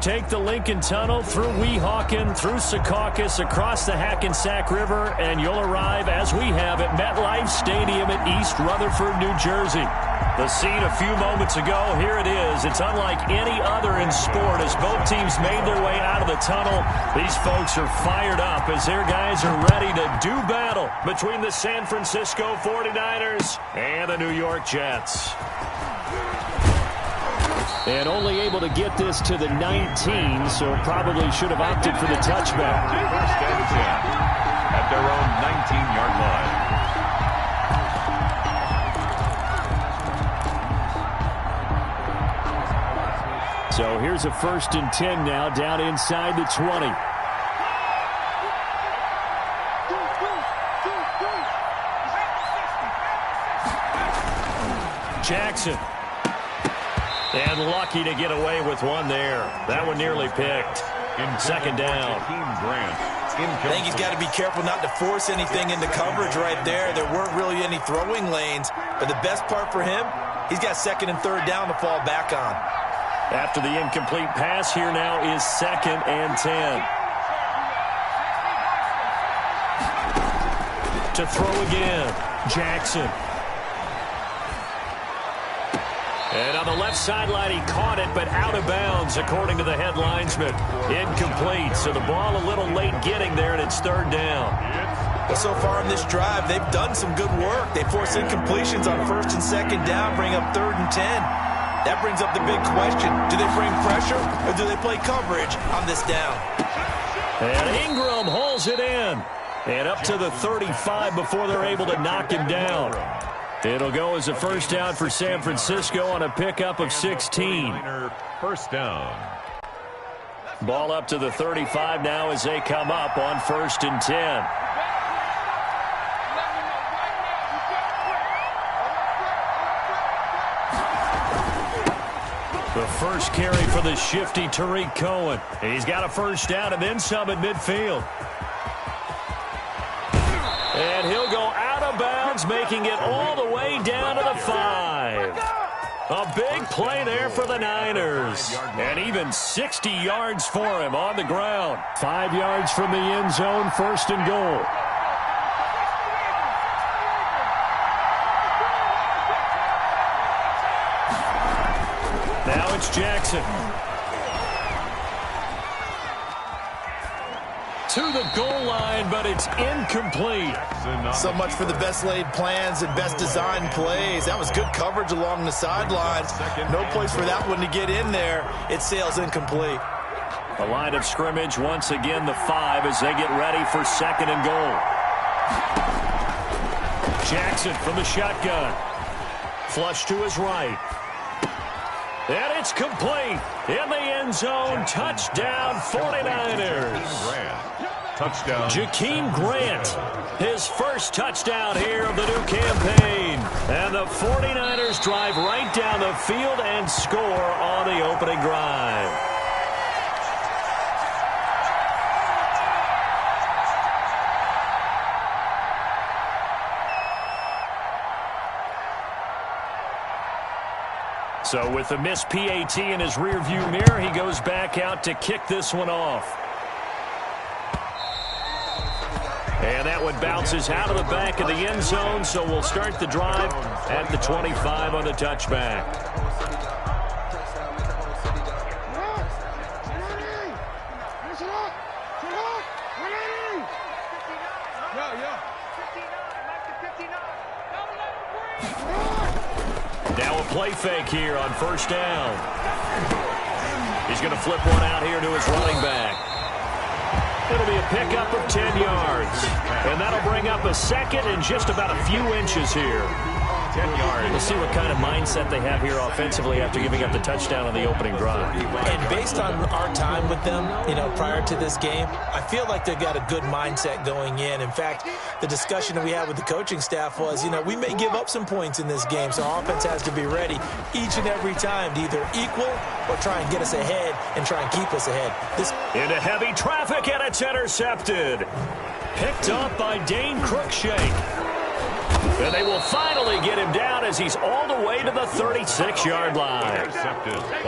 Take the Lincoln Tunnel through Weehawken, through Secaucus, across the Hackensack River, and you'll arrive, as we have, at MetLife Stadium at East Rutherford, New Jersey. The scene a few moments ago, here it is. It's unlike any other in sport as both teams made their way out of the tunnel. These folks are fired up as their guys are ready to do battle between the San Francisco 49ers and the New York Jets. And only able to get this to the 19, so probably should have opted for the touchback. First and 10 at their own 19-yard line. So here's a 1st and 10 now, down inside the 20. Jackson. And lucky to get away with one there. That one nearly picked. Second down. I think he's got to be careful not to force anything into coverage right there. There weren't really any throwing lanes. But the best part for him, he's got 2nd and 3rd down to fall back on. After the incomplete pass, here now is 2nd and 10. To throw again, Jackson. And on the left sideline, he caught it, but out of bounds, according to the head linesman. Incomplete, so the ball a little late getting there, and it's 3rd down. Well, so far in this drive, they've done some good work. They force incompletions on 1st and 2nd down, bring up 3rd and 10. That brings up the big question. Do they bring pressure, or do they play coverage on this down? And Ingram holds it in. And up to the 35 before they're able to knock him down. It'll go as a 1st down for San Francisco on a pickup of 16. 1st down. Ball up to the 35 now as they come up on 1st and 10. The first carry for the shifty Tariq Cohen. He's got a 1st down and then some at midfield. And he'll go out of bounds, making it all the way down to the 5. A big play there for the Niners. And even 60 yards for him on the ground. 5 yards from the end zone, 1st and goal. Now it's Jackson. To the goal line, but it's incomplete. So much for the best laid plans and best designed plays. That was good coverage along the sidelines. No place for that one to get in there. It sails incomplete. The line of scrimmage, once again, the 5 as they get ready for 2nd and goal. Jackson from the shotgun. Flush to his right. And it's complete. In the end zone, touchdown 49ers. Touchdown. Jakeem Grant, his 1st touchdown here of the new campaign. And the 49ers drive right down the field and score on the opening drive. So with the missed PAT in his rearview mirror, he goes back out to kick this one off. And that one bounces out of the back of the end zone, so we'll start the drive at the 25 on the touchback. Now a play fake here on 1st down. He's going to flip one out here to his running back. It'll be a pickup of 10 yards. And that'll bring up a 2nd and just about a few inches here. 10 yards. We'll see what kind of mindset they have here offensively after giving up the touchdown on the opening drive. And based on our time with them, prior to this game, I feel like they've got a good mindset going in. In fact, the discussion that we had with the coaching staff was, we may give up some points in this game, so our offense has to be ready each and every time to either equal or try and get us ahead and try and keep us ahead. Into heavy traffic, and it's intercepted. Picked up by Dane Cruikshank. And they will finally get him down as he's all the way to the 36-yard line.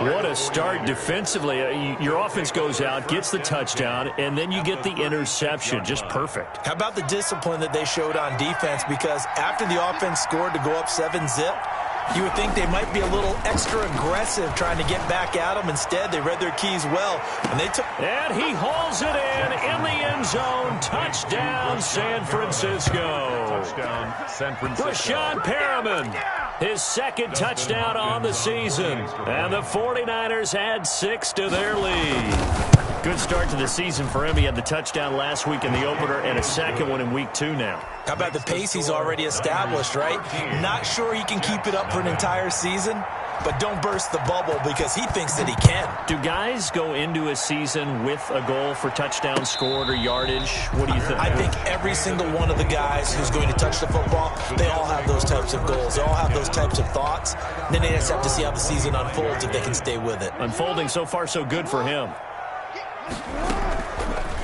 What a start defensively. Your offense goes out, gets the touchdown, and then you get the interception. Just perfect. How about the discipline that they showed on defense? Because after the offense scored to go up 7-zip, you would think they might be a little extra aggressive trying to get back at them. Instead, they read their keys well, and they took... And he hauls it in the end zone. Touchdown, San Francisco. Touchdown, San Francisco. Breshad Perriman, his second touchdown on the season. And the 49ers add 6 to their lead. Good start to the season for him. He had the touchdown last week in the opener and a second one in week 2 now. How about the pace he's already established, right? Not sure he can keep it up for an entire season, but don't burst the bubble because he thinks that he can. Do guys go into a season with a goal for touchdown scored or yardage? What do you think? I think every single one of the guys who's going to touch the football, they all have those types of goals. They all have those types of thoughts. Then they just have to see how the season unfolds if they can stay with it. Unfolding so far so good for him.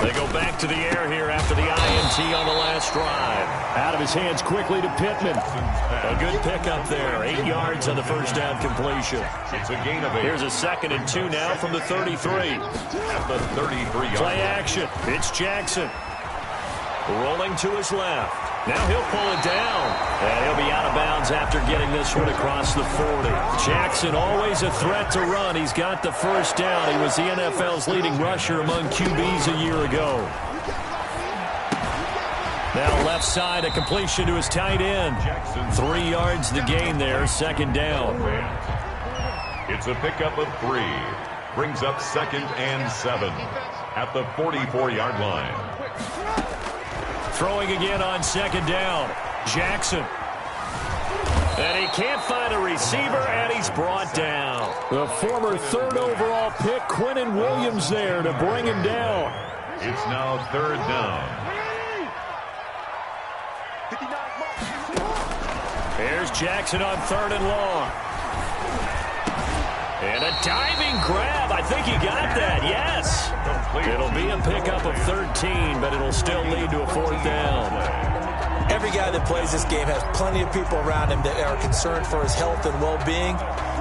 They go back to the air here after the INT on the last drive. Out of his hands quickly to Pittman. A good pickup there. 8 yards on the first down completion. It's a gain of 8. Here's a 2nd and 2 now from the 33. At the 33-yard Play action. It's Jackson. Rolling to his left. Now he'll pull it down. And he'll be out of bounds after getting this one across the 40. Jackson always a threat to run. He's got the first down. He was the NFL's leading rusher among QBs a year ago. Now left side, a completion to his tight end. 3 yards the gain there, 2nd down. It's a pickup of 3. Brings up 2nd and 7 at the 44-yard line. Throwing again on 2nd down. Jackson. And he can't find a receiver, and he's brought down. The former 3rd overall pick, Quinnen Williams, there to bring him down. It's now 3rd down. Here's Jackson on 3rd and long. And a diving grab. I think he got that. Yes. It'll be a pickup of 13, but it'll still lead to a 4th down. Every guy that plays this game has plenty of people around him that are concerned for his health and well-being.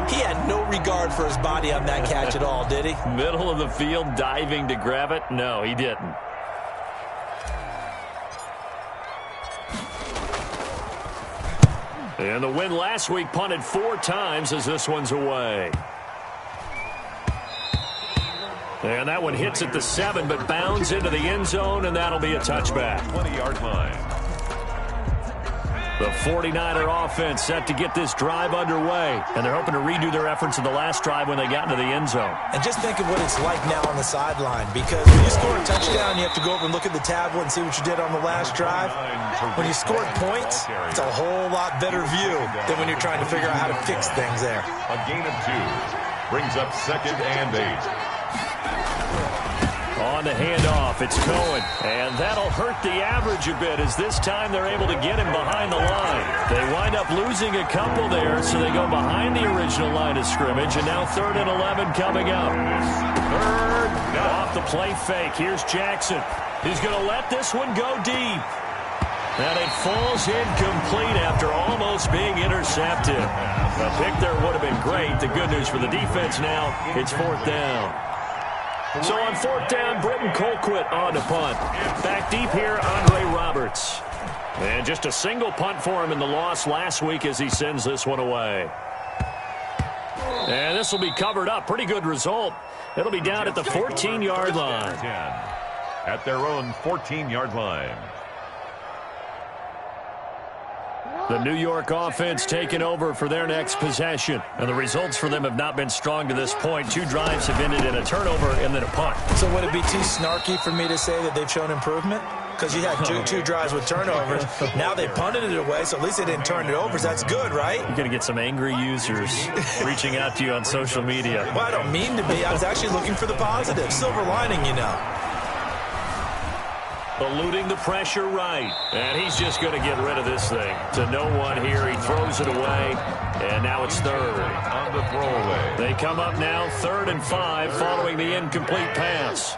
He had no regard for his body on that catch at all, did he? Middle of the field, diving to grab it? No, he didn't. And the win last week punted 4 times as this one's away. And that one hits at the 7, but bounds into the end zone, and that'll be a touchback. 20-yard line. The 49er offense set to get this drive underway, and they're hoping to redo their efforts in the last drive when they got into the end zone. And just think of what it's like now on the sideline, because when you score a touchdown, you have to go over and look at the tablet and see what you did on the last drive. When you scored points, it's a whole lot better view than when you're trying to figure out how to fix things there. A gain of 2. Brings up 2nd and 8. On the handoff, it's Cohen. And that'll hurt the average a bit as this time they're able to get him behind the line. They wind up losing a couple there, so they go behind the original line of scrimmage. And now 3rd and 11 coming up. 3rd, off the play fake. Here's Jackson. He's going to let this one go deep. And it falls incomplete after almost being intercepted. A pick there would have been great. The good news for the defense now, it's 4th down. So on 4th down, Britton Colquitt on to punt. Back deep here, Andre Roberts. And just a single punt for him in the loss last week as he sends this one away. And this will be covered up. Pretty good result. It'll be down at the 14-yard line. At their own 14-yard line. The New York offense taking over for their next possession. And the results for them have not been strong to this point. 2 drives have ended in a turnover and then a punt. So would it be too snarky for me to say that they've shown improvement? Because you had two drives with turnovers. Now they punted it away, so at least they didn't turn it over. So that's good, right? You're going to get some angry users reaching out to you on social media. Well, I don't mean to be. I was actually looking for the positive. Silver lining, you know. Eluding the pressure right. And he's just going to get rid of this thing. To no one here. He throws it away. And now it's 3rd. On the throwaway. They come up now 3rd and 5 following the incomplete pass.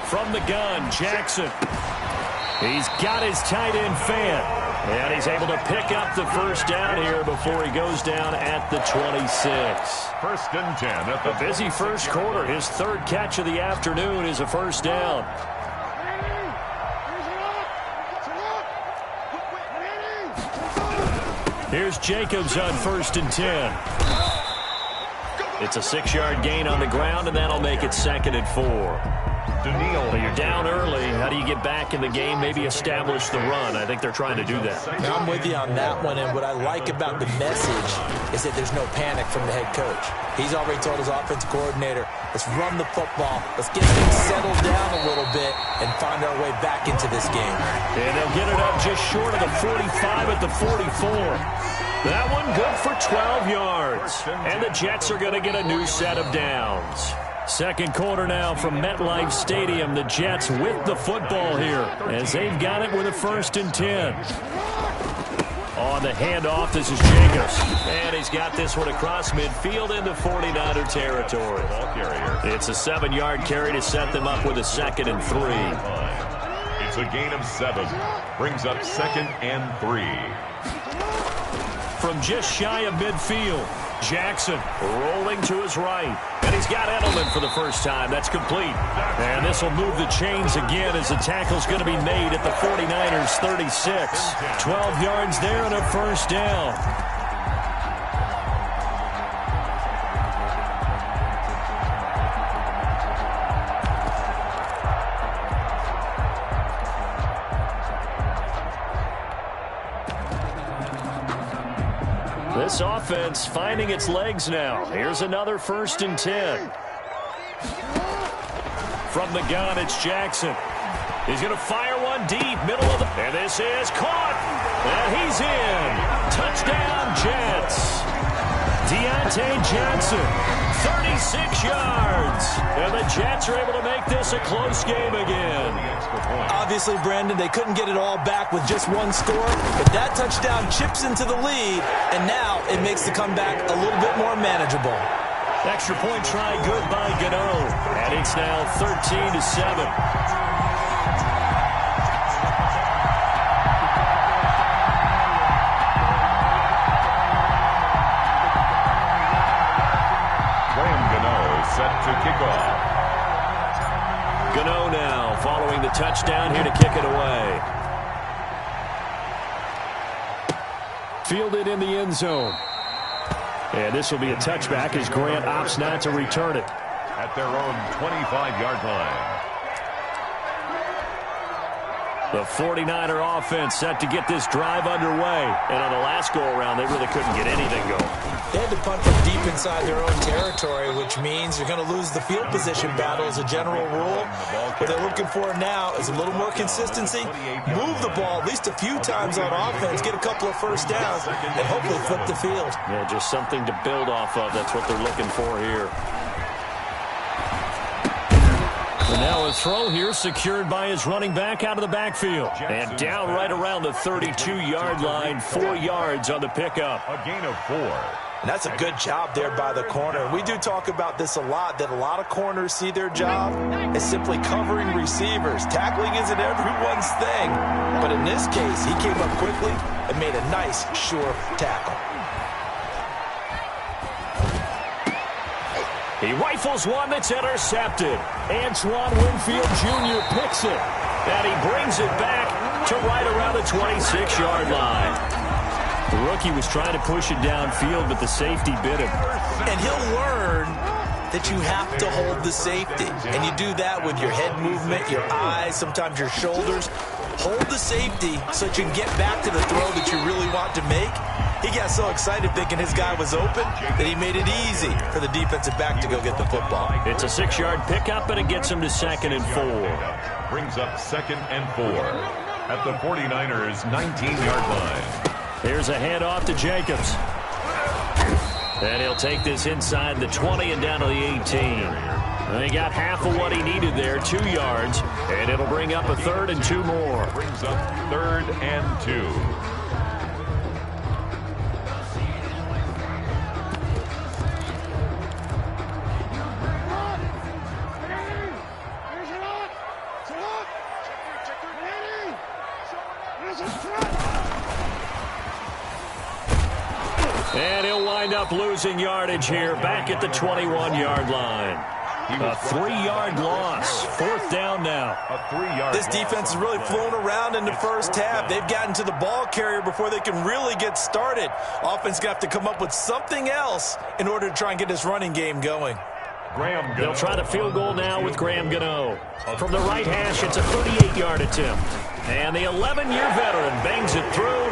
From the gun, Jackson. He's got his tight end fan. And he's able to pick up the first down here before he goes down at the 26. First and 10 at A busy first quarter. His third catch of the afternoon is a first down. Here's Jacobs on first and 10. It's a 6-yard gain on the ground, and that'll make it 2nd and 4. Well, you're down early. How do you get back in the game, maybe establish the run? I think they're trying to do that. Now, I'm with you on that one, and what I like about the message is that there's no panic from the head coach. He's already told his offensive coordinator, let's run the football, let's get things settled down a little bit and find our way back into this game. And they'll get it up just short of the 45 at the 44. That one good for 12 yards. And the Jets are going to get a new set of downs. Second quarter now from MetLife Stadium. The Jets with the football here as they've got it with a 1st and 10. On the handoff, this is Jacobs. And he's got this one across midfield into 49er territory. It's a 7-yard carry to set them up with a 2nd and 3. It's a gain of 7. Brings up 2nd and 3. From just shy of midfield, Jackson rolling to his right. And he's got Edelman for the first time. That's complete. And this will move the chains again as the tackle's going to be made at the 49ers 36. 12 yards there and a first down. This offense finding its legs now. Here's another 1st and 10. From the gun, it's Jackson. He's going to fire one deep, middle of the... And this is caught. And he's in. Touchdown, Jets. Deontay Johnson, 36 yards. And the Jets are able to make this a close game again. Obviously, Brandon, they couldn't get it all back with just one score, but that touchdown chips into the lead, and now it makes the comeback a little bit more manageable. Extra point try good by Gano, and it's now 13-7. Set to kick off. Gano now following the touchdown here to kick it away. Fielded in the end zone. And this will be a touchback as Grant opts not to return it. At their own 25-yard line. The 49er offense set to get this drive underway. And on the last go-around, they really couldn't get anything going. They had to punt from deep inside their own territory, which means you're going to lose the field position battle as a general rule. What they're looking for now is a little more consistency, move the ball at least a few times on offense, get a couple of first downs, and hopefully flip the field. Yeah, just something to build off of. That's what they're looking for here. And now a throw here secured by his running back out of the backfield. And down right around the 32-yard line, 4 yards on the pickup. A gain of 4. And that's a good job there by the corner. We do talk about this a lot, that a lot of corners see their job as simply covering receivers. Tackling isn't everyone's thing. But in this case, he came up quickly and made a nice, sure tackle. He rifles one that's intercepted. Antoine Winfield Jr. picks it. And he brings it back to right around the 26-yard line. The rookie was trying to push it downfield, but the safety bit him. And he'll learn that you have to hold the safety. And you do that with your head movement, your eyes, sometimes your shoulders. Hold the safety so that you can get back to the throw that you really want to make. He got so excited thinking his guy was open that he made it easy for the defensive back to go get the football. It's a 6-yard pickup, and it gets him to 2nd and 4. Brings up 2nd and 4 at the 49ers' 19-yard line. Here's a handoff to Jacobs. And he'll take this inside the 20 and down to the 18. And he got half of what he needed there, 2 yards. And it'll bring up a 3rd and 2 more. Brings up 3rd and 2. wind up losing yardage here back at the 21-yard line. A 3-yard loss. 4th down now. This defense is really flown around in the first half. They've gotten to the ball carrier before they can really get started. Offense going to have to come up with something else in order to try and get this running game going. They'll try the field goal now with Graham Gano. From the right hash, it's a 38-yard attempt. And the 11-year veteran bangs it through.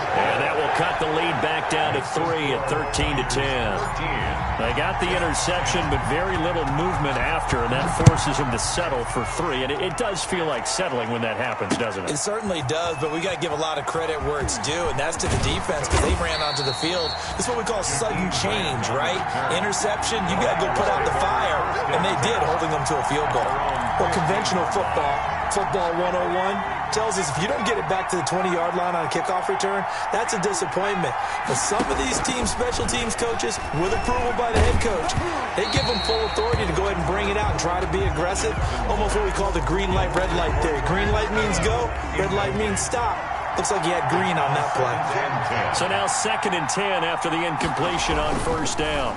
And that will cut the lead back down to 3 at 13-10. They got the interception, but very little movement after, and that forces them to settle for 3. And it does feel like settling when that happens, doesn't it? It certainly does, but we got to give a lot of credit where it's due, and that's to the defense because they ran onto the field. This is what we call sudden change, right? Interception, you got to go put out the fire, and they did, holding them to a field goal. Well, conventional football 101 tells us if you don't get it back to the 20-yard line on a kickoff return, that's a disappointment. But some of these teams, special teams coaches, with approval by the head coach, they give them full authority to go ahead and bring it out and try to be aggressive. Almost what we call the green light, red light theory. Green light means go, red light means stop. Looks like he had green on that play. So now 2nd and 10 after the incompletion on 1st down.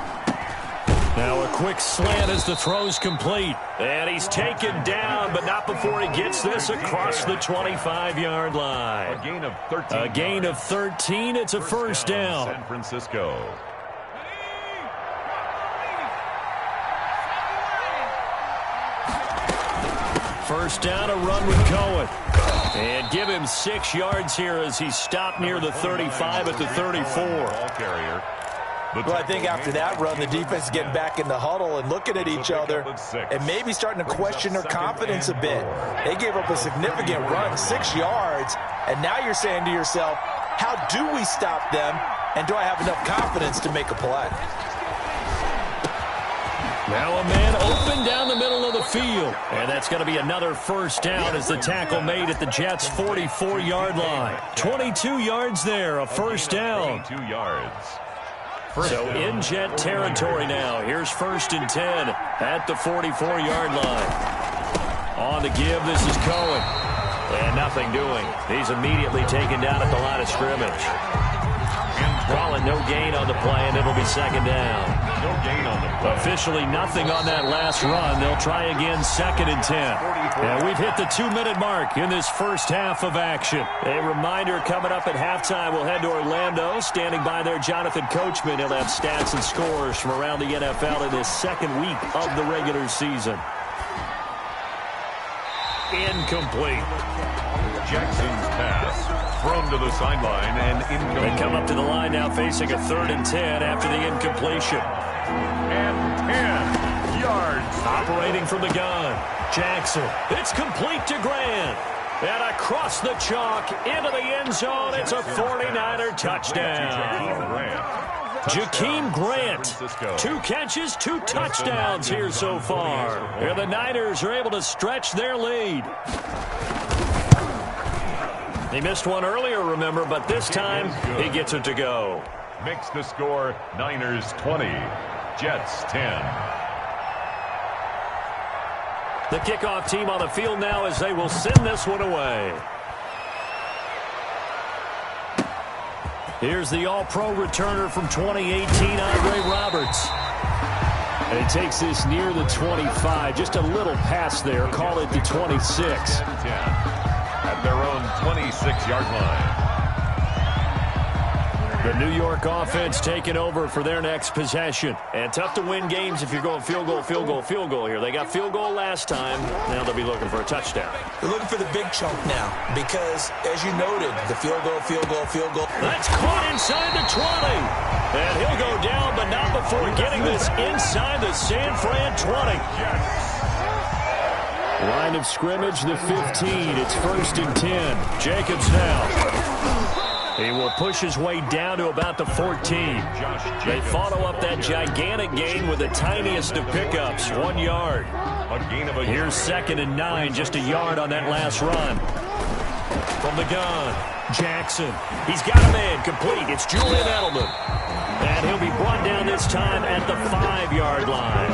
Now a quick slant as the throw's complete. And he's taken down, but not before he gets this across the 25-yard line. A gain of 13. A gain of 13. It's a 1st down. San Francisco. First down, a run with Cohen. And give him 6 yards here as he's stopped near the 35 at the 34. Ball carrier. Well, I think after that run, the defense is getting back in the huddle and looking at each other and maybe starting to question their confidence a bit. They gave up a significant run, 6 yards, and now you're saying to yourself, how do we stop them, and do I have enough confidence to make a play? Now a man open down the middle of the field. And that's going to be another 1st down as the tackle made at the Jets' 44-yard line. 22 yards there, a 1st down. 22 yards. So in Jet territory now. Here's 1st and 10 at the 44-yard line. On the give, this is Cohen. And nothing doing. He's immediately taken down at the line of scrimmage. Calling no gain on the play, and it'll be 2nd down. No gain on the play. Officially nothing on that last run. They'll try again 2nd and 10. And we've hit the 2-minute mark in this first half of action. A reminder coming up at halftime, we'll head to Orlando. Standing by there, Jonathan Coachman. He'll have stats and scores from around the NFL in this 2nd week of the regular season. Incomplete. Jackson's pass. Thrown to the sideline and incomplete. They come up to the line now facing a 3rd and 10 after the incompletion. And 10 yards. Operating from the gun. Jackson. It's complete to Grant. And across the chalk into the end zone. It's a 49er touchdown. Jakeem Grant. 2 catches, 2 touchdowns here so far. And the Niners are able to stretch their lead. He missed one earlier, remember, but this time he gets it to go. Makes the score Niners 20, Jets 10. The kickoff team on the field now as they will send this one away. Here's the all-pro returner from 2018, Andre Roberts. And he takes this near the 25, just a little past there, call it the 26. At their own 26-yard line. The New York offense taking over for their next possession. And tough to win games if you're going field goal, field goal, field goal here. They got field goal last time. Now they'll be looking for a touchdown. They're looking for the big chunk now because, as you noted, the field goal, field goal, field goal. That's caught inside the 20. And he'll go down, but not before getting this inside the San Fran 20. Line of scrimmage, the 15. It's 1st and 10. Jacobs now. He will push his way down to about the 14. They follow up that gigantic gain with the tiniest of pickups, 1 yard. Here's 2nd and 9, just a yard on that last run. From the gun, Jackson. He's got a man complete. It's Julian Edelman. And he'll be brought down this time at the 5-yard line.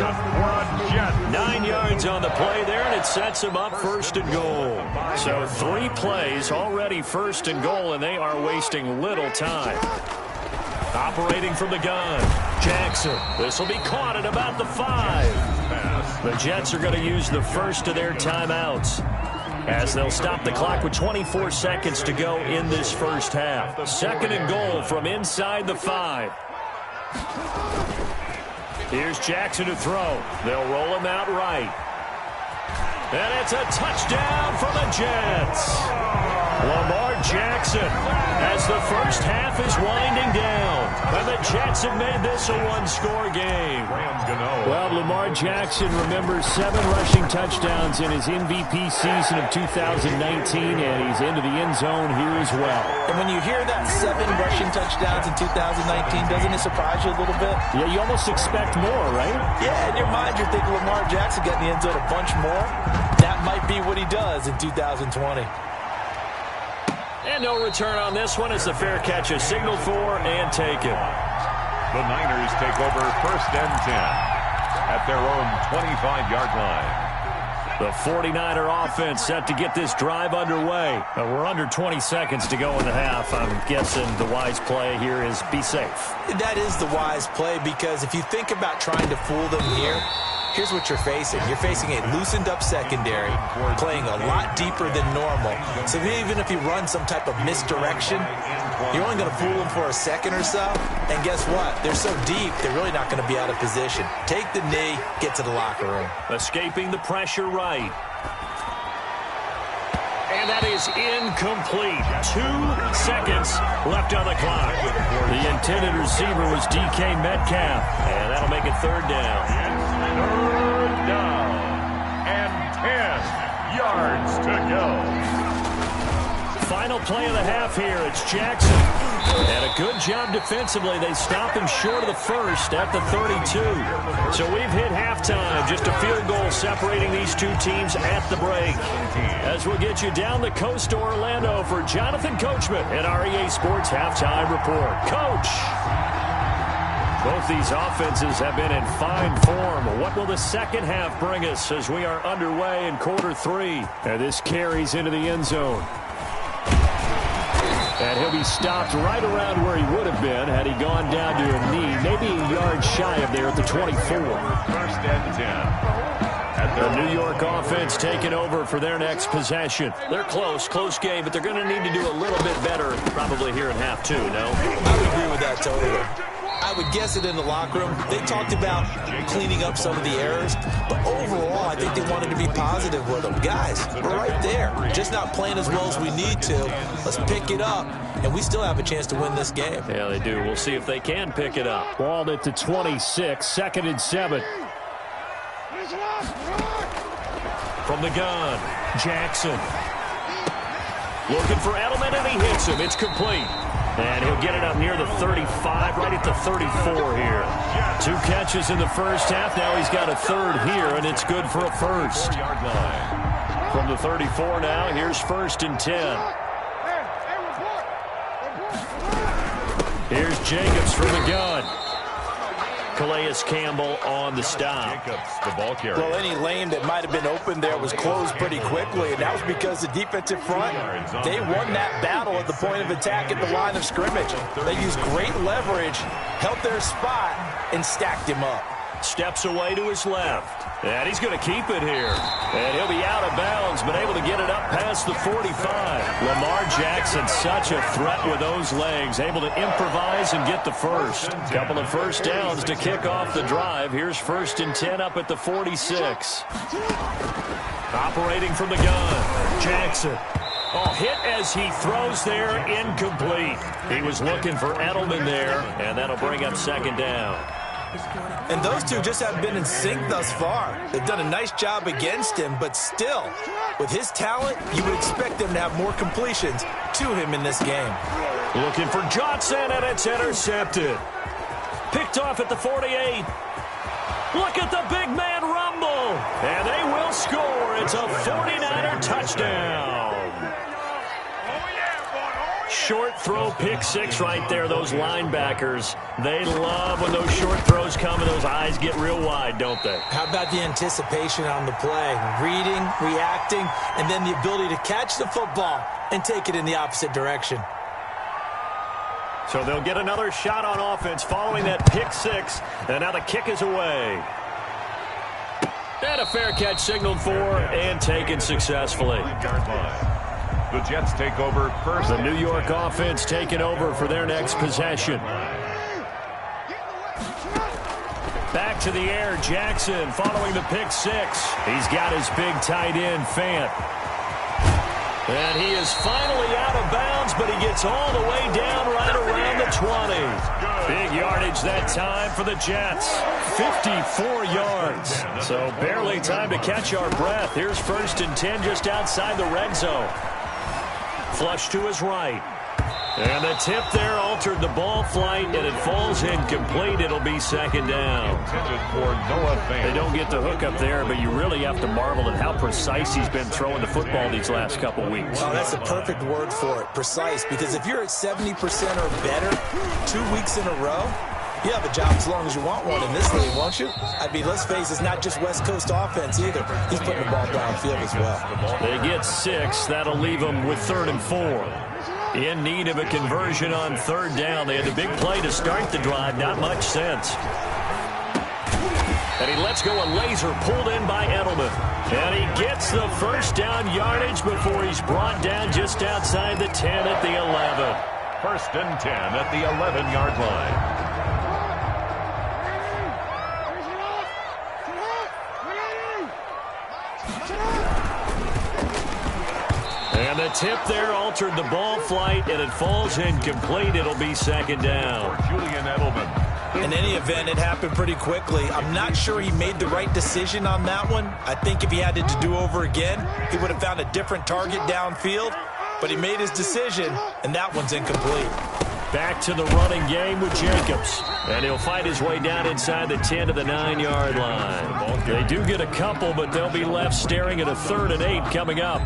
9 yards on the play there, and it sets him up 1st and goal. So 3 plays already 1st and goal, and they are wasting little time. Operating from the gun, Jackson. This will be caught at about the 5. The Jets are going to use the first of their timeouts, as they'll stop the clock with 24 seconds to go in this first half. 2nd and goal from inside the 5. Here's Jackson to throw. They'll roll him out right. And it's a touchdown for the Jets. Lamar Jackson, as the first half is winding down. And the Jets have made this a one-score game. Well, Lamar Jackson remembers 7 rushing touchdowns in his MVP season of 2019, and he's into the end zone here as well. And when you hear that 7 rushing touchdowns in 2019, doesn't it surprise you a little bit? Yeah, you almost expect more, right? Yeah, in your mind you're thinking Lamar Jackson getting the end zone a bunch more. That might be what he does in 2020. And no return on this one as the fair catch is signaled for and taken. The Niners take over 1st and 10 at their own 25-yard line. The 49er offense set to get this drive underway. We're under 20 seconds to go in the half. I'm guessing the wise play here is be safe. That is the wise play, because if you think about trying to fool them here, here's what you're facing. You're facing a loosened-up secondary, playing a lot deeper than normal. So even if you run some type of misdirection, you're only going to fool them for a second or so. And guess what? They're so deep, they're really not going to be out of position. Take the knee, get to the locker room. Escaping the pressure right. And that is incomplete. 2 seconds left on the clock. The intended receiver was DK Metcalf, and that'll make it 3rd down. 3rd down and 10 yards to go. Final play of the half here. It's Jackson. And a good job defensively. They stop him short of the first at the 32. So we've hit halftime. Just a field goal separating these two teams at the break. As we'll get you down the coast to Orlando for Jonathan Coachman at our EA Sports Halftime Report. Coach! Both these offenses have been in fine form. What will the second half bring us as we are underway in quarter 3? And this carries into the end zone. And he'll be stopped right around where he would have been had he gone down to a knee, maybe a yard shy of there at the 24. 1st and 10. The New York offense taking over for their next possession. They're close game, but they're going to need to do a little bit better probably here in half 2, no? I would agree with that totally. I would guess it in the locker room. They talked about cleaning up some of the errors, but overall, I think they wanted to be positive with them. Guys, we're right there. Just not playing as well as we need to. Let's pick it up, and we still have a chance to win this game. Yeah, they do. We'll see if they can pick it up. Balled at the 26, 2nd and 7. From the gun, Jackson. Looking for Edelman, and he hits him. It's complete. And he'll get it up near the 35, right at the 34 here. 2 catches in the first half. Now he's got a 3rd here, and it's good for a first. From the 34 now, here's 1st and 10. Here's Jacobs from the gun. Calais Campbell on the stop. The ball carrier. Well, any lane that might have been open there was closed pretty quickly, and that was because the defensive front, they won that battle at the point of attack at the line of scrimmage. They used great leverage, held their spot, and stacked him up. Steps away to his left. And he's going to keep it here. And he'll be out of bounds, but able to get it up past the 45. Lamar Jackson, such a threat with those legs, able to improvise and get the first. Couple of first downs to kick off the drive. Here's 1st and 10 up at the 46. Operating from the gun, Jackson. Oh, hit as he throws there, incomplete. He was looking for Edelman there, and that'll bring up 2nd down. And those two just haven't been in sync thus far. They've done a nice job against him, but still, with his talent, you would expect them to have more completions to him in this game. Looking for Johnson, and it's intercepted. Picked off at the 48. Look at the big man rumble. And they will score. It's a 49er touchdown. Short throw, pick 6 right there. Those linebackers, they love when those short throws come and those eyes get real wide, don't they? How about the anticipation on the play? Reading, reacting, and then the ability to catch the football and take it in the opposite direction. So they'll get another shot on offense following that pick six. And now the kick is away. And a fair catch signaled for and taken successfully. The Jets take over first. The New York offense taking over for their next possession. Back to the air, Jackson following the pick six. He's got his big tight end, Fant. And he is finally out of bounds, but he gets all the way down right around the 20. Big yardage that time for the Jets. 54 yards. So barely time to catch our breath. Here's 1st and 10 just outside the red zone. Flush to his right. And the tip there altered the ball flight, and it falls incomplete. It'll be 2nd down. They don't get the hook up there, but you really have to marvel at how precise he's been throwing the football these last couple weeks. Oh, that's a perfect word for it, precise, because if you're at 70% or better 2 weeks in a row, you have a job as long as you want one in this league, won't you? I mean, let's face it, it's not just West Coast offense either. He's putting the ball downfield as well. They get 6. That'll leave them with 3rd and 4. In need of a conversion on 3rd down. They had the big play to start the drive. Not much sense. And he lets go a laser pulled in by Edelman. And he gets the 1st down yardage before he's brought down just outside the 10 at the 11. 1st and 10 at the 11-yard line. And the tip there altered the ball flight, and it falls incomplete. It'll be 2nd down. Julian Edelman. In any event, it happened pretty quickly. I'm not sure he made the right decision on that one. I think if he had it to do over again, he would have found a different target downfield. But he made his decision, and that one's incomplete. Back to the running game with Jacobs. And he'll fight his way down inside the 10 to the 9-yard line. They do get a couple, but they'll be left staring at a 3rd and 8 coming up.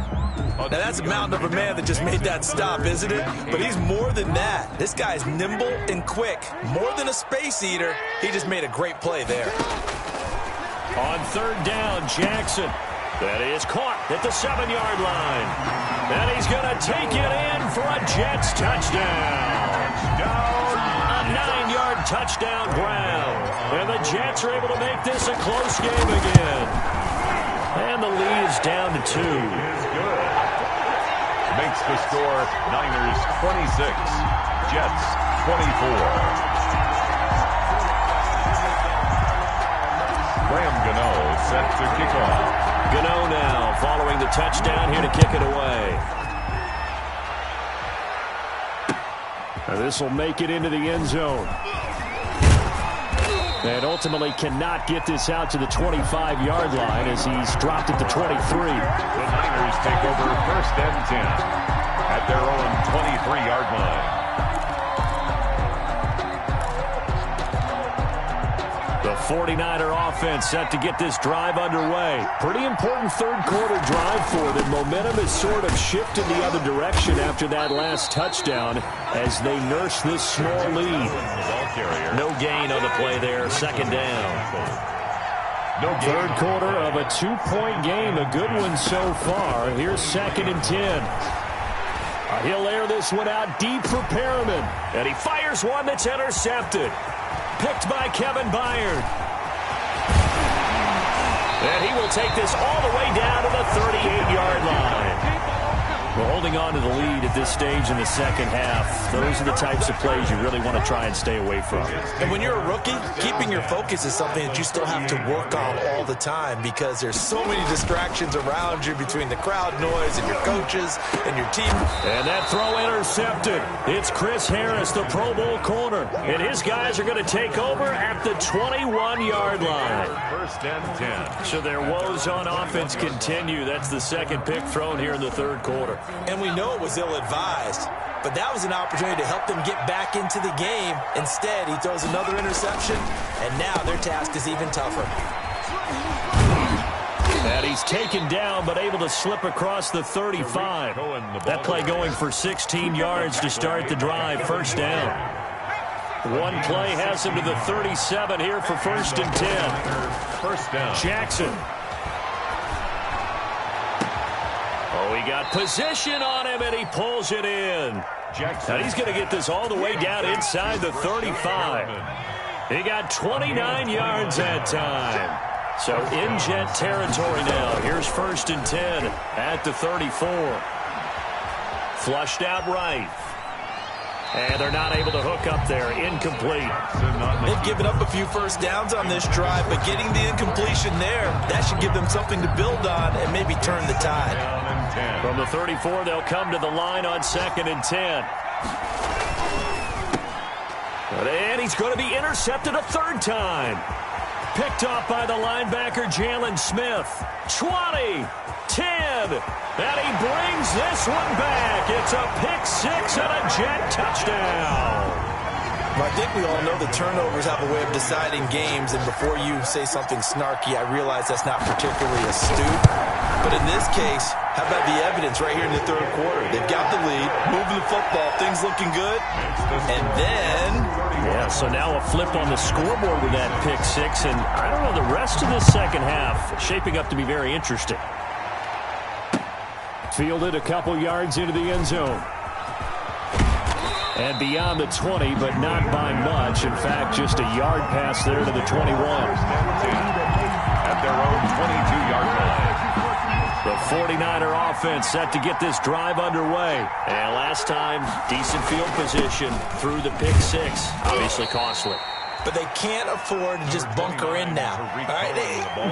Now, that's a mountain of a man that just made that stop, isn't it? But he's more than that. This guy's nimble and quick. More than a space eater. He just made a great play there. On 3rd down, Jackson. That is caught at the 7-yard line. And he's going to take it in for a Jets touchdown. A 9-yard touchdown Brown. And the Jets are able to make this a close game again. And the lead is down to 2. Makes the score Niners 26, Jets 24. Graham Gano set to kick off. Gano now following the touchdown here to kick it away. This will make it into the end zone. And ultimately cannot get this out to the 25-yard line as he's dropped at the 23. The Niners take over 1st and 10 at their own 23-yard line. The 49er offense set to get this drive underway. Pretty important 3rd quarter drive for them. Momentum has sort of shifted the other direction after that last touchdown as they nurse this small lead. No gain on the play there. 2nd down. No 3rd quarter of a 2-point game. A good one so far. Here's 2nd and 10. He'll air this one out deep for Perriman. And he fires one that's intercepted. Picked by Kevin Byard. And he will take this all the way down to the 38-yard line. We're holding on to the lead at this stage in the 2nd half. Those are the types of plays you really want to try and stay away from. And when you're a rookie, keeping your focus is something that you still have to work on all the time because there's so many distractions around you between the crowd noise and your coaches and your team. And that throw intercepted. It's Chris Harris, the Pro Bowl corner. And his guys are going to take over at the 21-yard line. 1st and 10. So their woes on offense continue. That's the 2nd pick thrown here in the 3rd quarter. And we know it was ill-advised, but that was an opportunity to help them get back into the game. Instead, he throws another interception, and now their task is even tougher. And he's taken down, but able to slip across the 35. That play going for 16 yards to start the drive. 1st down. One play has him to the 37 here for 1st and 10. 1st down. Jackson. Oh, he got position on him, and he pulls it in. Jackson. Now he's going to get this all the way down inside the 35. He got 29 yards that time. So in Jet territory now. Here's 1st and 10 at the 34. Flushed out right. And they're not able to hook up there. Incomplete. They've given up a few first downs on this drive, but getting the incompletion there, that should give them something to build on and maybe turn the tide. From the 34, they'll come to the line on 2nd and 10. And he's going to be intercepted a 3rd time. Picked off by the linebacker, Jalen Smith. 20, 10, and he brings this one back. It's a pick 6 and a Jet touchdown. Well, I think we all know the turnovers have a way of deciding games, and before you say something snarky, I realize that's not particularly astute. But in this case, how about the evidence right here in the 3rd quarter? They've got the lead, moving the football, things looking good, and then... Yeah, so now a flip on the scoreboard with that pick 6, and I don't know, the rest of the second half shaping up to be very interesting. Fielded a couple yards into the end zone. And beyond the 20, but not by much. In fact, just a yard pass there to the 21. At their own 22-yard line. The 49er offense set to get this drive underway. And last time, decent field position through the pick 6. Obviously costly. But they can't afford to just bunker in now. All right,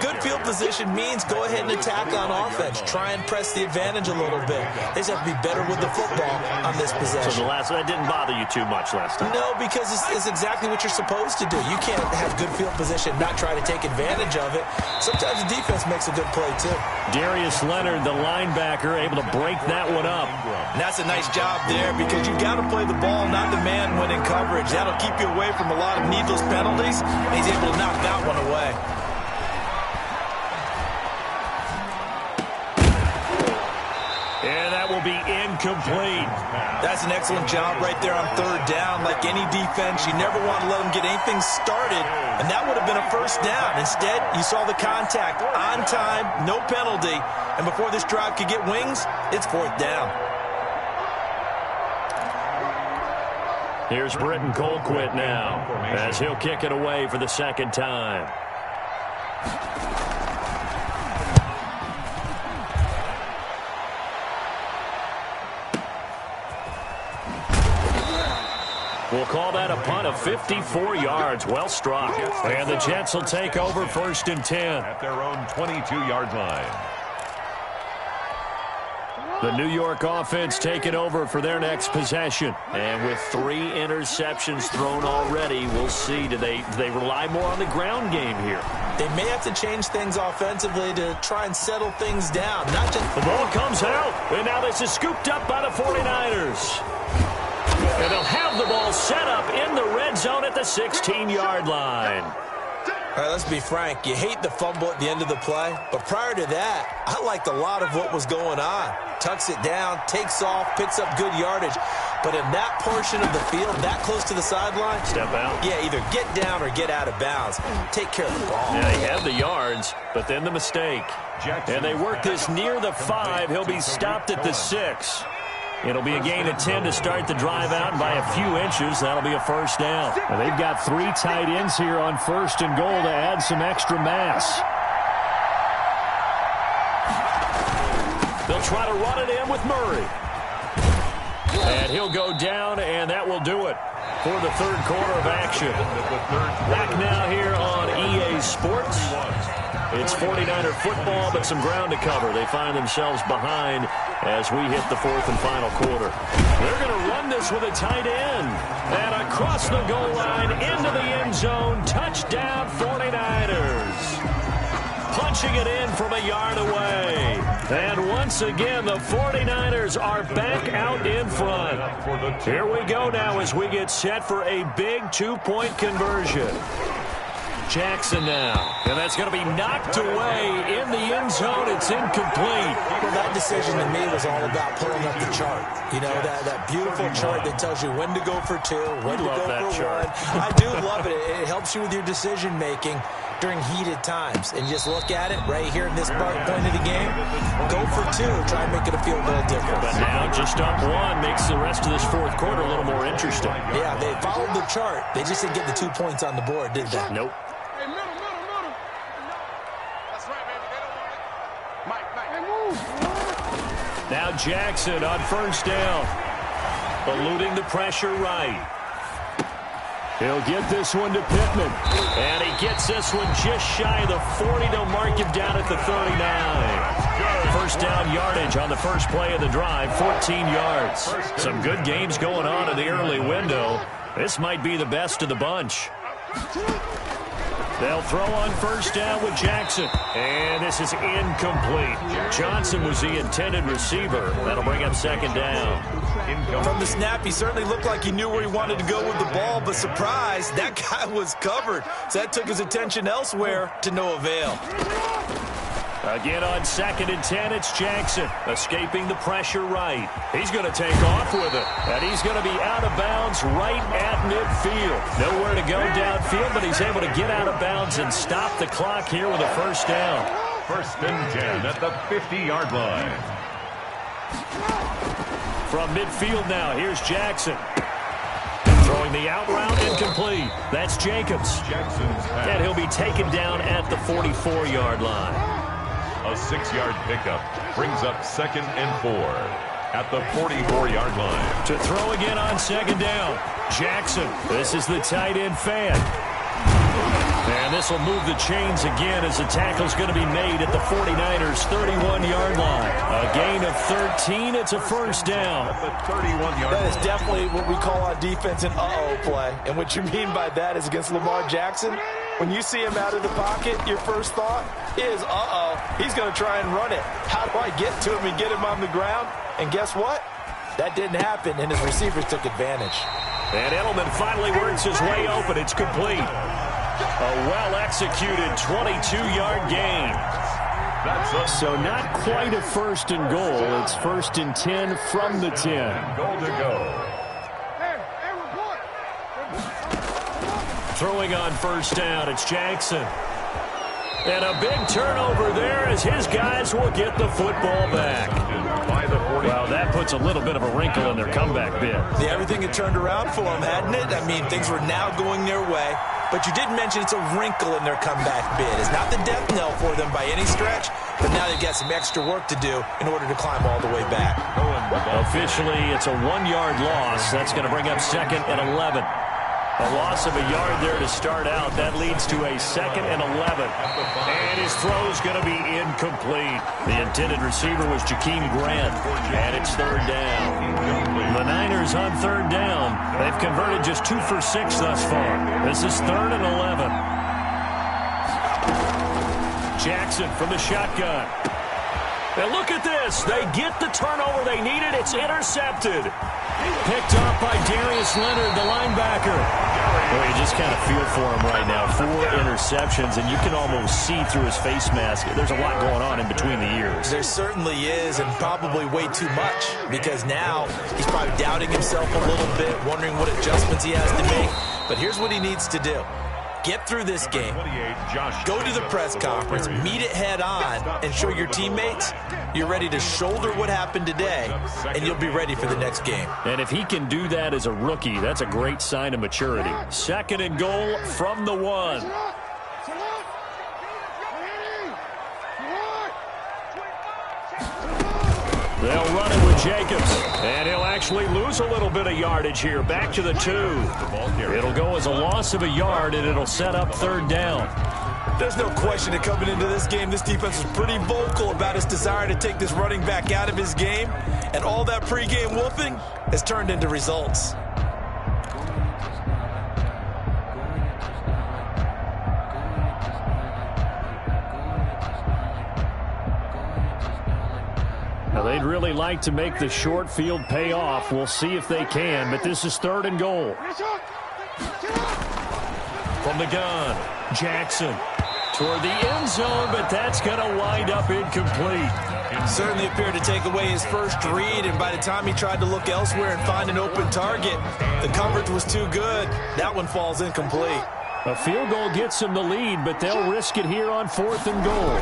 good field position means go ahead and attack on offense. Try and press the advantage a little bit. They just have to be better with the football on this possession. So that didn't bother you too much last time? No, because it's exactly what you're supposed to do. You can't have good field position, not try to take advantage of it. Sometimes the defense makes a good play, too. Darius Leonard, the linebacker, able to break that one up. And that's a nice job there because you've got to play the ball, not the man when in coverage. That'll keep you away from a lot of needless penalties, and he's able to knock that one away. And that will be incomplete. That's an excellent job right there on 3rd down. Like any defense, you never want to let them get anything started, and that would have been a 1st down. Instead, you saw the contact on time, no penalty, and before this drive could get wings, it's 4th down. Here's Britton Colquitt now as he'll kick it away for the 2nd time. We'll call that a punt of 54 yards. Well struck. And the Jets will take over 1st and 10. At their own 22-yard line. The New York offense taking over for their next possession. And with 3 interceptions thrown already, we'll see. Do they rely more on the ground game here? They may have to change things offensively to try and settle things down. Not just the ball comes out, and now this is scooped up by the 49ers. And they'll have the ball set up in the red zone at the 16-yard line. All right, let's be frank. You hate the fumble at the end of the play, but prior to that, I liked a lot of what was going on. Tucks it down, takes off, picks up good yardage. But in that portion of the field, that close to the sideline, step out. Yeah, either get down or get out of bounds. Take care of the ball. Yeah, he had the yards, but then the mistake. And they work this near the 5. He'll be stopped at the 6. It'll be a gain of 10 to start the drive out, and by a few inches, that'll be a 1st down. And they've got 3 tight ends here on 1st and goal to add some extra mass. They'll try to run it in with Murray. And he'll go down, and that will do it for the 3rd quarter of action. Back now here on EA Sports. It's 49er football, but some ground to cover. They find themselves behind as we hit the 4th and final quarter. They're going to run this with a tight end. And across the goal line, into the end zone, touchdown 49ers. Punching it in from a yard away. And once again, the 49ers are back out in front. Here we go now as we get set for a big 2-point conversion. Jackson now, and that's going to be knocked away in the end zone. It's incomplete. Well, that decision to me was all about pulling up the chart. You know, that beautiful chart that tells you when to go for 2, when to go for 1. I do love it. It helps you with your decision making. during heated times. And just look at it right here in this point of the game. Go for 2. Try and make it a field goal difference. But now just up 1 makes the rest of this fourth quarter a little more interesting. Yeah, they followed the chart. They just didn't get the 2 points on the board, did they? Nope. Now Jackson on first down. Eluding the pressure right. He'll get this one to Pittman. And he gets this one just shy of the 40 to mark him down at the 39. First down yardage on the first play of the drive, 14 yards. Some good games going on in the early window. This might be the best of the bunch. They'll throw on first down with Jackson. And this is incomplete. Johnson was the intended receiver. That'll bring up second down. From the snap, he certainly looked like he knew where he wanted to go with the ball, but surprise, that guy was covered. So that took his attention elsewhere to no avail. Again on 2nd and 10, it's Jackson escaping the pressure right. He's going to take off with it, and he's going to be out of bounds right at midfield. Nowhere to go downfield, but he's able to get out of bounds and stop the clock here with a first down. 1st and 10 at the 50-yard line. From midfield now, here's Jackson. Throwing the out route, incomplete. That's Jacobs. And he'll be taken down at the 44-yard line. A 6-yard pickup brings up 2nd and 4 at the 44-yard line. To throw again on second down. Jackson. This is the tight end fan. And this will move the chains again as the tackle's going to be made at the 49ers' 31-yard line. A gain of 13. It's a first down. That is definitely what we call on defense an uh-oh play. And what you mean by that is against Lamar Jackson, when you see him out of the pocket, your first thought is, uh-oh, he's going to try and run it. How do I get to him and get him on the ground? And guess what? That didn't happen, and his receivers took advantage. And Edelman finally works his way open. It's complete. A well-executed 22-yard gain. So not quite a 1st and goal. It's 1st and 10 from the 10. Goal to go. Throwing on first down, it's Jackson. And a big turnover there as his guys will get the football back. Well, that puts a little bit of a wrinkle in their comeback bid. Yeah, everything had turned around for them, hadn't it? I mean, things were now going their way. But you did mention it's a wrinkle in their comeback bid. It's not the death knell for them by any stretch, but now they've got some extra work to do in order to climb all the way back. Officially, it's a 1-yard loss. That's going to bring up 2nd and 11. A loss of a yard there to start out. That leads to a 2nd and 11. And his throw's going to be incomplete. The intended receiver was Jakeem Grant. And it's 3rd down. The Niners on 3rd down. They've converted just 2 for 6 thus far. This is 3rd and 11. Jackson from the shotgun. And look at this. They get the turnover they needed. It's intercepted. Picked off by Darius Leonard, the linebacker. Well, you just kind of feel for him right now. 4 interceptions, and you can almost see through his face mask. There's a lot going on in between the ears. There certainly is, and probably way too much, because now he's probably doubting himself a little bit, wondering what adjustments he has to make. But here's what he needs to do. Get through this game, go to the press conference, meet it head on, and show your teammates you're ready to shoulder what happened today, and you'll be ready for the next game. And if he can do that as a rookie, that's a great sign of maturity. 2nd and goal from the 1. They'll run it with Jacobs, and he'll actually lose a little bit of yardage here. Back to the 2. It'll go as a loss of a yard, and it'll set up 3rd down. There's no question that coming into this game, this defense was pretty vocal about its desire to take this running back out of his game, and all that pregame wolfing has turned into results. Now, they'd really like to make the short field pay off. We'll see if they can, but this is 3rd and goal. From the gun, Jackson toward the end zone, but that's going to wind up incomplete. Certainly appeared to take away his first read, and by the time he tried to look elsewhere and find an open target, the coverage was too good. That one falls incomplete. A field goal gets them the lead, but they'll risk it here on 4th and goal.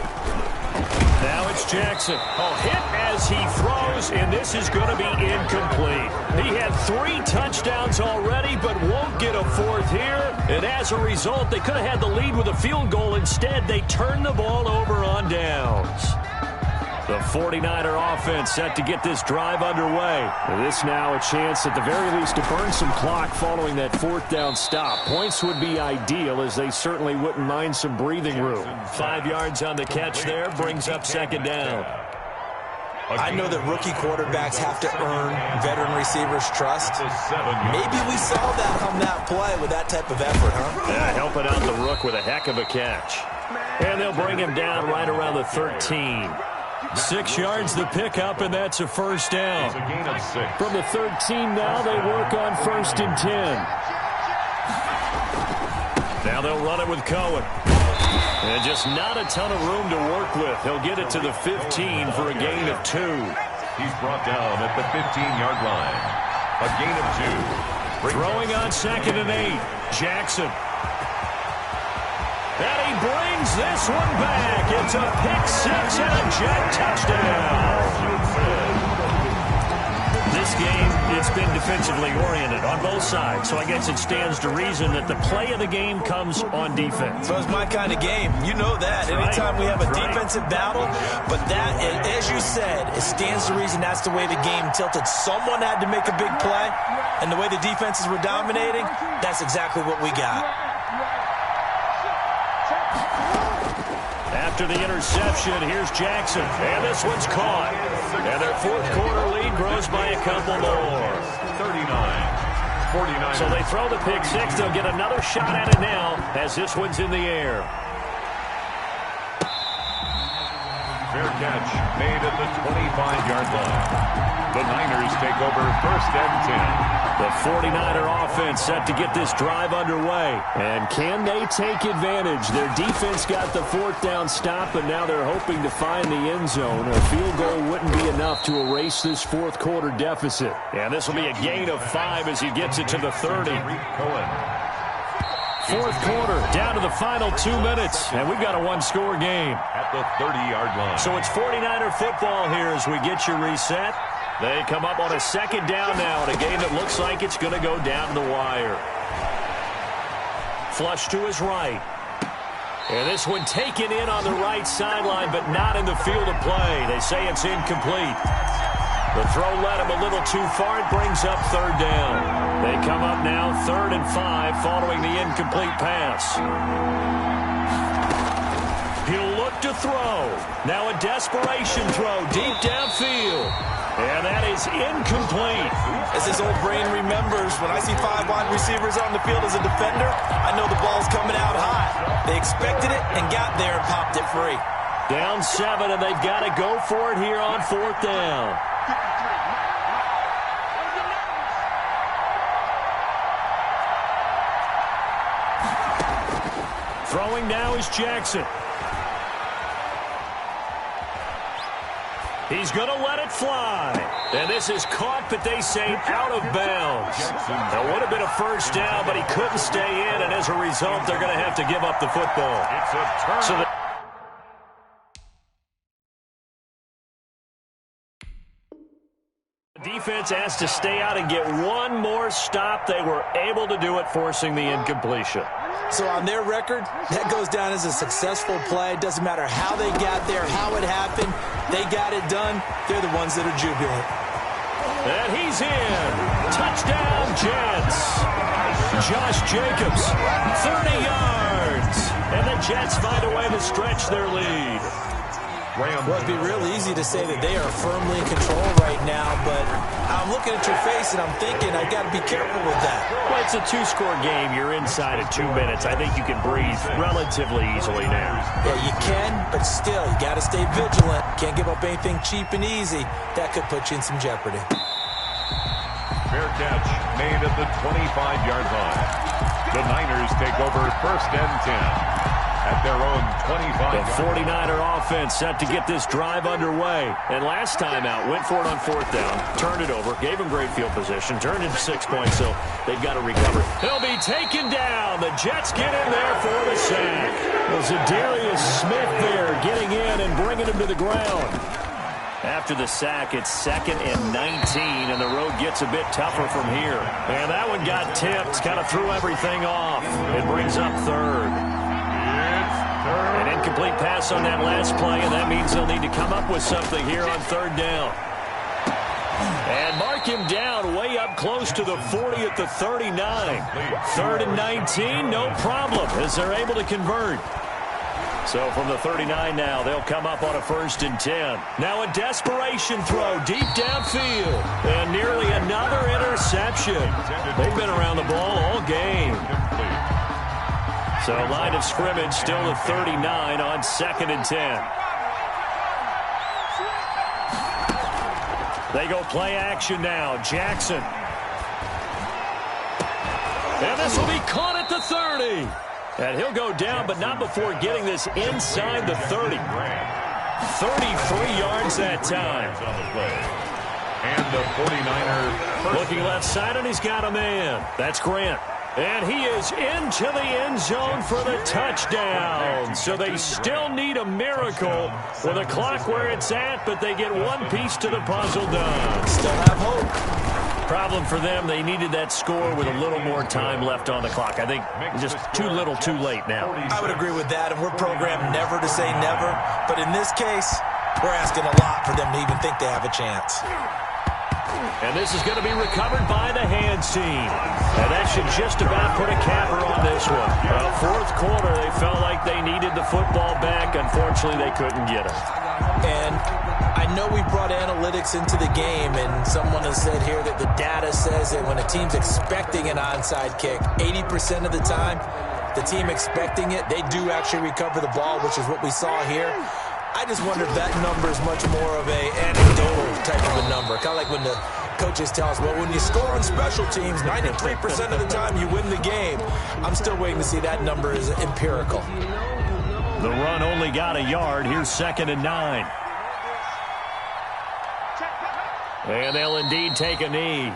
Now it's Jackson. Hit as he throws, and this is going to be incomplete. He had 3 touchdowns already, but won't get a 4th here. And as a result, they could have had the lead with a field goal. Instead, they turned the ball over on downs. The 49er offense set to get this drive underway. This now a chance at the very least to burn some clock following that 4th down stop. Points would be ideal, as they certainly wouldn't mind some breathing room. 5 yards on the catch there, brings up 2nd down. I know that rookie quarterbacks have to earn veteran receivers' trust. Maybe we saw that on that play with that type of effort, huh? Yeah, helping out the rook with a heck of a catch. And they'll bring him down right around the 13. 6 yards the pickup, and that's a 1st down. From the 13 now, they work on 1st and 10. Now they'll run it with Cohen. And just not a ton of room to work with. He'll get it to the 15 for a gain of 2. He's brought down at the 15-yard line. A gain of 2. Throwing on 2nd and 8. Jackson. And he brings this one back. It's a pick-6 and a Jet touchdown. This game, it's been defensively oriented on both sides, so I guess it stands to reason that the play of the game comes on defense. So it's my kind of game. You know that. Anytime we have a defensive battle, but that, as you said, it stands to reason that's the way the game tilted. Someone had to make a big play, and the way the defenses were dominating, that's exactly what we got. After the interception, here's Jackson. And this one's caught. And their 4th quarter lead grows by a couple more. 49. So they throw the pick-6. They'll get another shot at it now as this one's in the air. Fair catch made at the 25-yard line. The Niners take over 1st and 10. The 49er offense set to get this drive underway. And can they take advantage? Their defense got the 4th down stop, but now they're hoping to find the end zone. A field goal wouldn't be enough to erase this 4th quarter deficit. And this will be a gain of 5 as he gets it to the 30. 4th quarter, down to the final 2 minutes, and we've got a 1-score game. At the 30-yard line. So it's 49er football here as we get your reset. They come up on a 2nd down now in a game that looks like it's going to go down the wire. Flush to his right. And this one taken in on the right sideline, but not in the field of play. They say it's incomplete. The throw led him a little too far. It brings up 3rd down. They come up now 3rd and 5 following the incomplete pass. He'll look to throw. Now a desperation throw deep downfield. And that is incomplete. As his old brain remembers, when I see 5 wide receivers on the field as a defender, I know the ball's coming out high. They expected it and got there and popped it free. Down 7, and they've got to go for it here on 4th down. Throwing now is Jackson. He's going to let it fly. And this is caught, but they say out of bounds. That would have been a 1st down, but he couldn't stay in, and as a result, they're going to have to give up the football. It's a turn. So the defense has to stay out and get one more stop. They were able to do it, forcing the incompletion. So on their record, that goes down as a successful play. It doesn't matter how they got there, how it happened. They got it done. They're the ones that are jubilant. And he's in. Touchdown, Jets. Josh Jacobs, 30 yards. And the Jets find a way to stretch their lead. Well, it'd be real easy to say that they are firmly in control right now, but I'm looking at your face and I'm thinking I got to be careful with that. Well, it's a 2-score game. You're inside of 2 minutes. I think you can breathe relatively easily now. Yeah, you can, but still, you got to stay vigilant. Can't give up anything cheap and easy. That could put you in some jeopardy. Fair catch made at the 25-yard line. The Niners take over 1st and 10. at their own 25. The 49er offense set to get this drive underway. And last time out, went for it on fourth down, turned it over, gave them great field position, turned into 6 points, so they've got to recover. He'll be taken down. The Jets get in there for the sack. Well, Zadarius Smith there getting in and bringing him to the ground. After the sack, it's 2nd and 19, and the road gets a bit tougher from here. And that one got tipped, kind of threw everything off. It brings up 3rd. An incomplete pass on that last play, and that means they'll need to come up with something here on 3rd down. And mark him down way up close to the 40 at the 39. 3rd and 19, no problem, as they're able to convert. So from the 39 now, they'll come up on a 1st and 10. Now a desperation throw deep downfield. And nearly another interception. They've been around the ball all game. So line of scrimmage still the 39 on 2nd and 10. They go play action now. Jackson. And this will be caught at the 30. And he'll go down, but not before getting this inside the 30. 33 yards that time. And the 49er looking left side, and he's got a man. That's Grant. And he is into the end zone for the touchdown. So they still need a miracle with the clock where it's at, but they get one piece to the puzzle done. Still have hope. Problem for them, they needed that score with a little more time left on the clock. I think just too little too late now. I would agree with that, and we're programmed never to say never. But in this case, we're asking a lot for them to even think they have a chance. And this is going to be recovered by the hands team. And that should just about put a capper on this one. Well, 4th quarter, they felt like they needed the football back. Unfortunately, they couldn't get it. And I know we brought analytics into the game, and someone has said here that the data says that when a team's expecting an onside kick, 80% of the time, the team expecting it, they do actually recover the ball, which is what we saw here. I just wonder if that number is much more of a anecdotal type of a number. Kind of like when the coaches tell us, well, when you score on special teams, 93% of the time you win the game. I'm still waiting to see that number is empirical. The run only got a yard. Here's 2nd and 9. And they'll indeed take a knee.